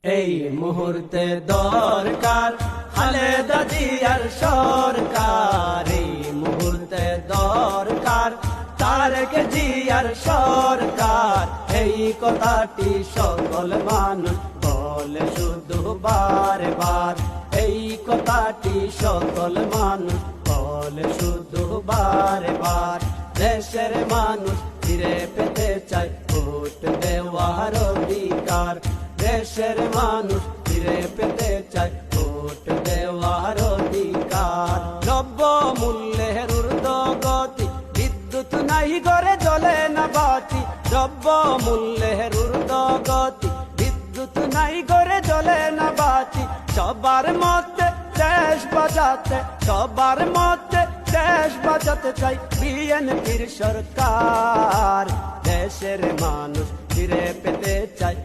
এই মুহূর্তে দরকার খালেদা জিয়ার সরকার, এই মুহূর্তে দরকার তারেক জিয়ার সরকার। এই কথাটি সকল মানুষ বলে শুধু বারবার, এই কথাটি সকল মানুষ বলে শুধু বারবার। দেশের মানুষ ফিরে পেতে চায় ভোট দেওয়ার অধিকার, দেশের মানুষ ফিরে পেতে চায় ভোট দেওয়ার অধিকার। দ্রব্য মূল্যের ঊর্ধ্বগতি, বিদ্যুৎ নাই ঘরে জ্বলে না বাতি। দ্রব্য মূল্যের ঊর্ধ্বগতি, বিদ্যুৎ নাই ঘরে জ্বলে না বাতি। সবার মধ্যে দেশ বাঁচাতে, সবার মধ্যে দেশ বাঁচাতে চাই বিএনপির সরকার। দেশের মানুষ ফিরে পেতে চায়